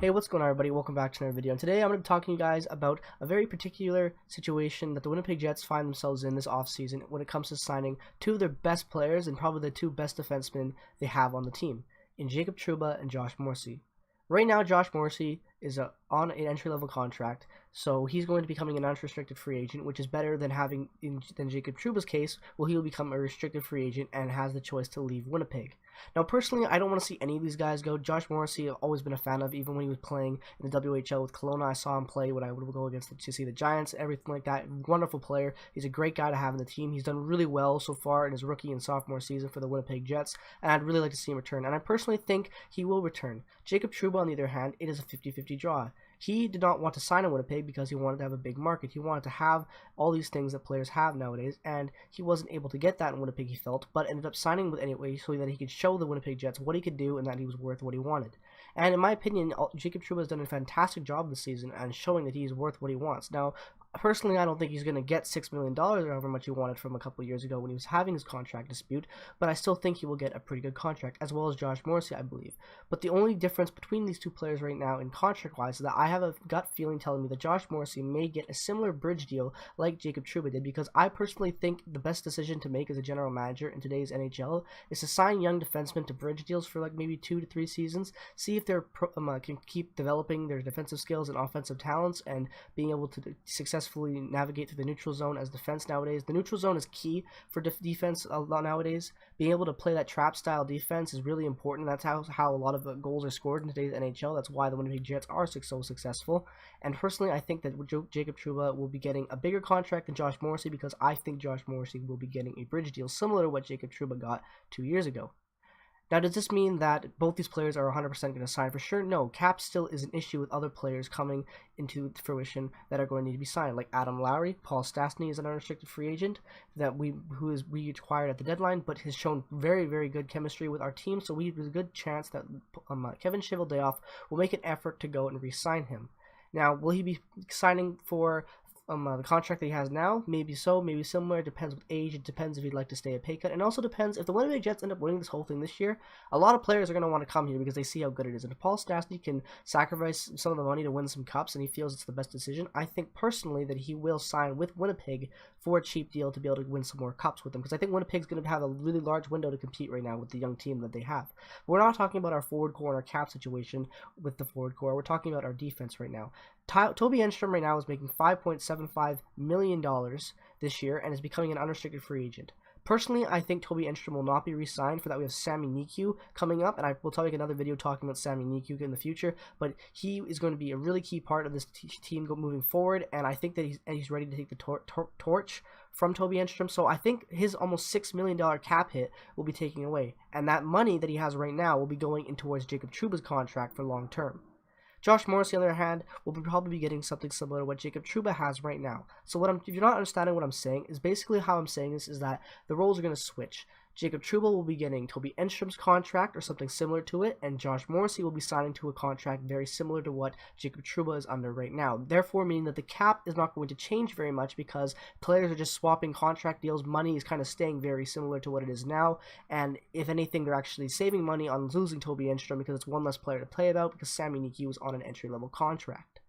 Hey, what's going on, everybody? Welcome back to another video. And today I'm going to be talking to you guys about a very particular situation that the Winnipeg Jets find themselves in this offseason when it comes to signing two of their best players and probably the two best defensemen they have on the team, in Jacob Trouba and Josh Morrissey. Right now, Josh Morrissey is on an entry-level contract, so he's going to be becoming an unrestricted free agent, which is better than than Jacob Trouba's case, where he will become a restricted free agent and has the choice to leave Winnipeg. Now, personally, I don't want to see any of these guys go. Josh Morrissey I've always been a fan of, even when he was playing in the WHL with Kelowna. I saw him play when I would go to see the Giants, everything like that. Wonderful player. He's a great guy to have in the team. He's done really well so far in his rookie and sophomore season for the Winnipeg Jets, and I'd really like to see him return. And I personally think he will return. Jacob Trouba, on the other hand, it is a 50-50 draw. He did not want to sign in Winnipeg because he wanted to have a big market. He wanted to have all these things that players have nowadays, and he wasn't able to get that in Winnipeg, he felt, but ended up signing with anyway so that he could show the Winnipeg Jets what he could do and that he was worth what he wanted. And in my opinion, Jacob Trouba has done a fantastic job this season and showing that he's worth what he wants. Now, personally, I don't think he's going to get $6 million or however much he wanted from a couple of years ago when he was having his contract dispute, but I still think he will get a pretty good contract, as well as Josh Morrissey, I believe. But the only difference between these two players right now in contract-wise is that I have a gut feeling telling me that Josh Morrissey may get a similar bridge deal like Jacob Trouba did, because I personally think the best decision to make as a general manager in today's NHL is to sign young defensemen to bridge deals for like maybe 2 to 3 seasons, see if they can keep developing their defensive skills and offensive talents and being able to successfully navigate through the neutral zone as defense nowadays. The neutral zone is key for defense a lot nowadays. Being able to play that trap style defense is really important. That's how a lot of goals are scored in today's NHL. That's why the Winnipeg Jets are so successful. And personally, I think that Jacob Trouba will be getting a bigger contract than Josh Morrissey, because I think Josh Morrissey will be getting a bridge deal similar to what Jacob Trouba got 2 years ago. Now, does this mean that both these players are 100% going to sign for sure? No, cap still is an issue with other players coming into fruition that are going to need to be signed, like Adam Lowry. Paul Stastny is an unrestricted free agent that we acquired at the deadline, but has shown very, very good chemistry with our team, so there's a good chance that Kevin Cheveldayoff will make an effort to go and re-sign him. Now, will he be signing for the contract that he has now? Maybe so, maybe similar. It depends with age. It depends if he'd like to stay a pay cut. And also depends if the Winnipeg Jets end up winning this whole thing this year. A lot of players are going to want to come here because they see how good it is. And if Paul Stastny can sacrifice some of the money to win some cups and he feels it's the best decision, I think personally that he will sign with Winnipeg for a cheap deal to be able to win some more cups with them, because I think Winnipeg's going to have a really large window to compete right now with the young team that they have. But we're not talking about our forward core and our cap situation with the forward core. We're talking about our defense right now. Toby Enstrom right now is making $5.75 million this year and is becoming an unrestricted free agent. Personally, I think Toby Enstrom will not be re-signed. For that, we have Sami Niku coming up, and I will make another video talking about Sami Niku in the future, but he is going to be a really key part of this team moving forward, and I think that he's ready to take the torch from Toby Enstrom. So I think his almost $6 million cap hit will be taken away, and that money that he has right now will be going in towards Jacob Trouba's contract for long term. Josh Morrissey, on the other hand, will probably be getting something similar to what Jacob Trouba has right now. So if you're not understanding what I'm saying, is basically how I'm saying this is that the roles are going to switch. Jacob Trouba will be getting Toby Enstrom's contract or something similar to it, and Josh Morrissey will be signing to a contract very similar to what Jacob Trouba is under right now. Therefore, meaning that the cap is not going to change very much because players are just swapping contract deals. Money is kind of staying very similar to what it is now, and if anything, they're actually saving money on losing Toby Enstrom because it's one less player to play about, because Sami Niku was on an entry-level contract.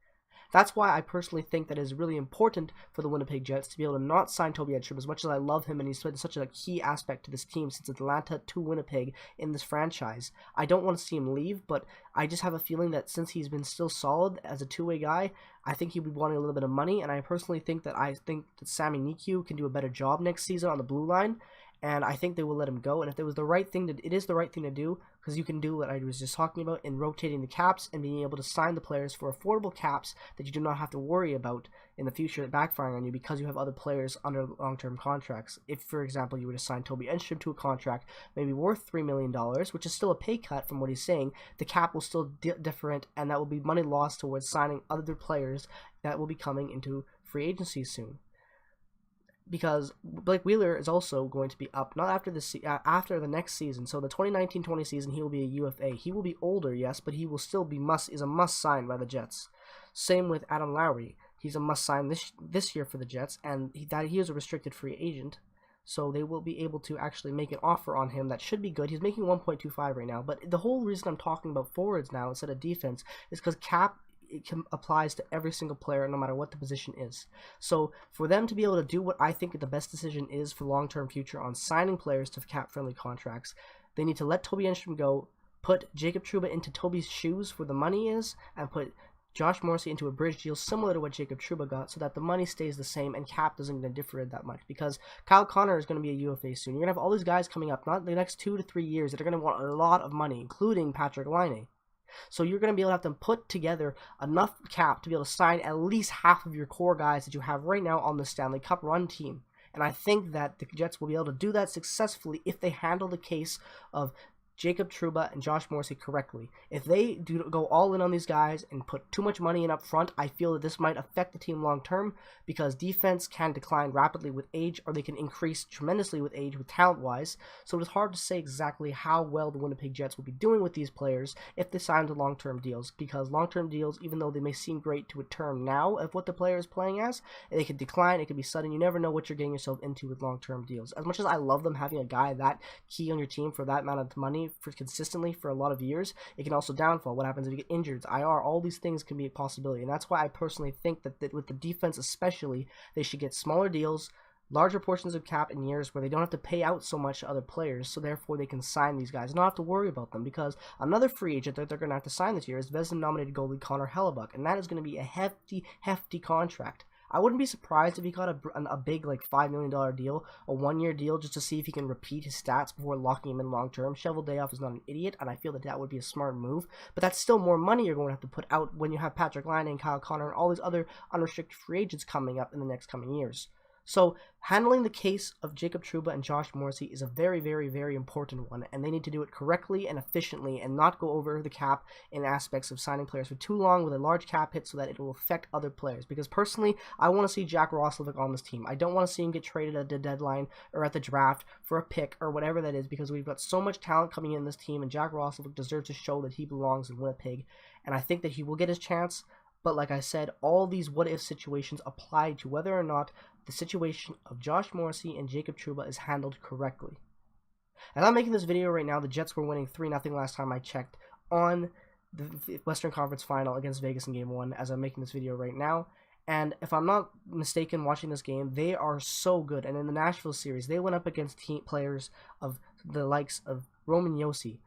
That's why I personally think that it is really important for the Winnipeg Jets to be able to not sign Toby Enstrom, as much as I love him and he's been such a key aspect to this team since Atlanta to Winnipeg in this franchise. I don't want to see him leave, but I just have a feeling that since he's been still solid as a two-way guy, I think he'll be wanting a little bit of money, and I personally think that Sami Niku can do a better job next season on the blue line, and I think they will let him go. And if it was the right thing it is the right thing to do, because you can do what I was just talking about in rotating the caps and being able to sign the players for affordable caps that you do not have to worry about in the future backfiring on you because you have other players under long-term contracts. If, for example, you were to sign Toby Enstrom to a contract maybe worth $3 million, which is still a pay cut from what he's saying, the cap will still different, and that will be money lost towards signing other players that will be coming into free agency soon. Because Blake Wheeler is also going to be up, not after after the next season. So the 2019-20 season, he will be a UFA. He will be older, yes, but he will still be a must sign by the Jets. Same with Adam Lowry. He's a must sign this year for the Jets, and he is a restricted free agent. so they will be able to actually make an offer on him that should be good. He's making 1.25 right now, but the whole reason I'm talking about forwards now instead of defense is because cap applies to every single player no matter what the position is. So for them to be able to do what I think the best decision is for long-term future on signing players to cap-friendly contracts, they need to let Toby Enstrom go, put Jacob Trouba into Toby's shoes where the money is, and put Josh Morrissey into a bridge deal similar to what Jacob Trouba got, so that the money stays the same and cap doesn't get differ that much. Because Kyle Connor is going to be a UFA soon. You're going to have all these guys coming up, not the next 2 to 3 years, that are going to want a lot of money, including Patrick Laine. So you're going to be able to have to put together enough cap to be able to sign at least half of your core guys that you have right now on the Stanley Cup run team. And I think that the Jets will be able to do that successfully if they handle the case of Jacob Trouba and Josh Morrissey correctly. If they do go all in on these guys and put too much money in up front, I feel that this might affect the team long term, because defense can decline rapidly with age, or they can increase tremendously with age, with talent-wise. So it's hard to say exactly how well the Winnipeg Jets will be doing with these players if they sign to long-term deals, because long-term deals, even though they may seem great to a term now of what the player is playing as, they could decline, it could be sudden. You never know what you're getting yourself into with long-term deals. As much as I love them having a guy that key on your team for that amount of money for consistently for a lot of years, it can also downfall. What happens if you get injured, IR, all these things can be a possibility. And that's why I personally think that with the defense especially, they should get smaller deals, larger portions of cap in years where they don't have to pay out so much to other players, so therefore they can sign these guys and not have to worry about them, because another free agent that they're going to have to sign this year is Vezina-nominated goalie Connor Hellebuck, and that is going to be a hefty contract. I wouldn't be surprised if he got a big, like, $5 million deal, a one-year deal, just to see if he can repeat his stats before locking him in long-term. Cheveldayoff is not an idiot, and I feel that would be a smart move, but that's still more money you're going to have to put out when you have Patrick Laine and Kyle Connor and all these other unrestricted free agents coming up in the next coming years. So handling the case of Jacob Trouba and Josh Morrissey is a very important one, and they need to do it correctly and efficiently and not go over the cap in aspects of signing players for too long with a large cap hit so that it will affect other players. Because personally, I want to see Jack Roslovic on this team. I don't want to see him get traded at the deadline or at the draft for a pick or whatever that is, because we've got so much talent coming in this team, and Jack Roslovic deserves to show that he belongs in Winnipeg, and I think that he will get his chance. But like I said, all these what-if situations apply to whether or not the situation of Josh Morrissey and Jacob Trouba is handled correctly. As I'm making this video right now, the Jets were winning 3-0 last time I checked on the Western Conference Final against Vegas in Game 1 as I'm making this video right now. And if I'm not mistaken watching this game, they are so good. And in the Nashville series, they went up against players of the likes of Roman Josi,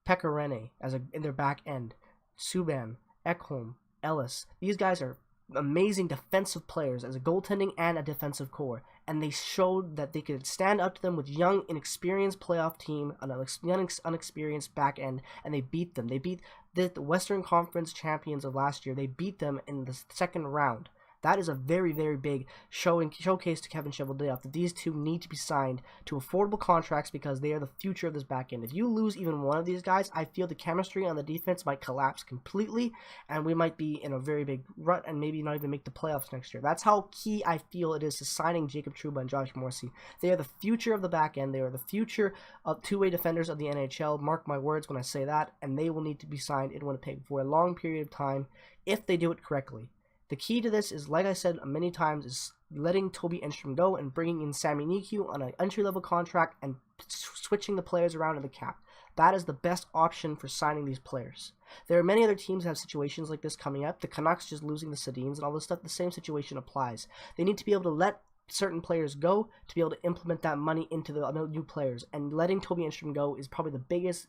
Pekka Rinne in their back end, Subban, Ekholm, Ellis. These guys are amazing defensive players as a goaltending and a defensive core, and they showed that they could stand up to them with young, inexperienced playoff team, an young, unexperienced back end, and they beat them. They beat the Western Conference champions of last year. They beat them in the second round. That is a very big showcase to Kevin Cheveldayoff that these two need to be signed to affordable contracts, because they are the future of this back end. If you lose even one of these guys, I feel the chemistry on the defense might collapse completely, and we might be in a very big rut and maybe not even make the playoffs next year. That's how key I feel it is to signing Jacob Trouba and Josh Morrissey. They are the future of the back end. They are the future of two-way defenders of the NHL. Mark my words when I say that, and they will need to be signed in Winnipeg for a long period of time if they do it correctly. The key to this is, like I said many times, is letting Toby Enstrom go and bringing in Sami Niku on an entry-level contract and switching the players around in the cap. That is the best option for signing these players. There are many other teams that have situations like this coming up. The Canucks just losing the Sedins and all this stuff, the same situation applies. They need to be able to let certain players go to be able to implement that money into the new players, and letting Toby Enstrom go is probably the biggest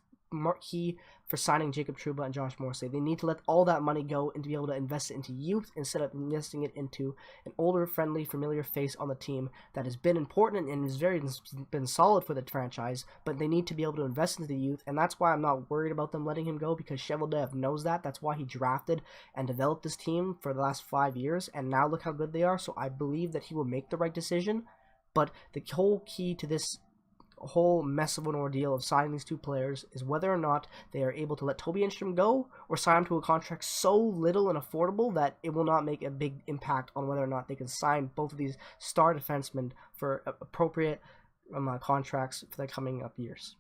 key for signing Jacob Trouba and Josh Morrissey. They need to let all that money go and to be able to invest it into youth instead of investing it into an older, friendly, familiar face on the team that has been important and has been solid for the franchise, but they need to be able to invest into the youth, and that's why I'm not worried about them letting him go, because Cheveldayoff knows that. That's why he drafted and developed this team for the last 5 years, and now look how good they are, so I believe that he will make the right decision. But the whole key to this whole mess of an ordeal of signing these two players is whether or not they are able to let Toby Enstrom go or sign him to a contract so little and affordable that it will not make a big impact on whether or not they can sign both of these star defensemen for appropriate contracts for the coming up years.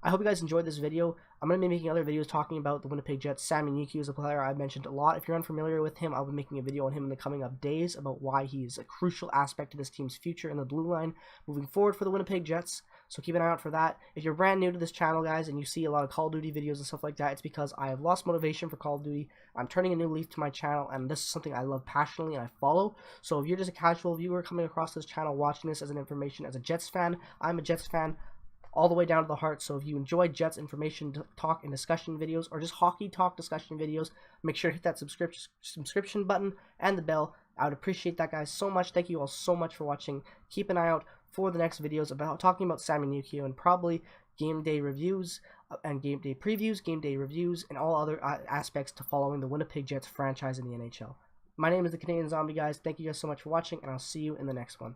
I hope you guys enjoyed this video. I'm going to be making other videos talking about the Winnipeg Jets. Sami Niku is a player I've mentioned a lot. If you're unfamiliar with him, I'll be making a video on him in the coming up days about why he is a crucial aspect to this team's future in the blue line moving forward for the Winnipeg Jets. So keep an eye out for that. If you're brand new to this channel, guys, and you see a lot of Call of Duty videos and stuff like that, it's because I have lost motivation for Call of Duty. I'm turning a new leaf to my channel, and this is something I love passionately and I follow. So if you're just a casual viewer coming across this channel, watching this as an information as a Jets fan, I'm a Jets fan all the way down to the heart. So if you enjoy Jets information talk and discussion videos, or just hockey talk discussion videos, make sure to hit that subscription button and the bell. I would appreciate that, guys, so much. Thank you all so much for watching. Keep an eye out for the next videos about talking about Sami Niku and probably game day reviews and game day previews, game day reviews, and all other aspects to following the Winnipeg Jets franchise in the NHL. My name is the Canadian Zombie, guys. Thank you guys so much for watching, and I'll see you in the next one.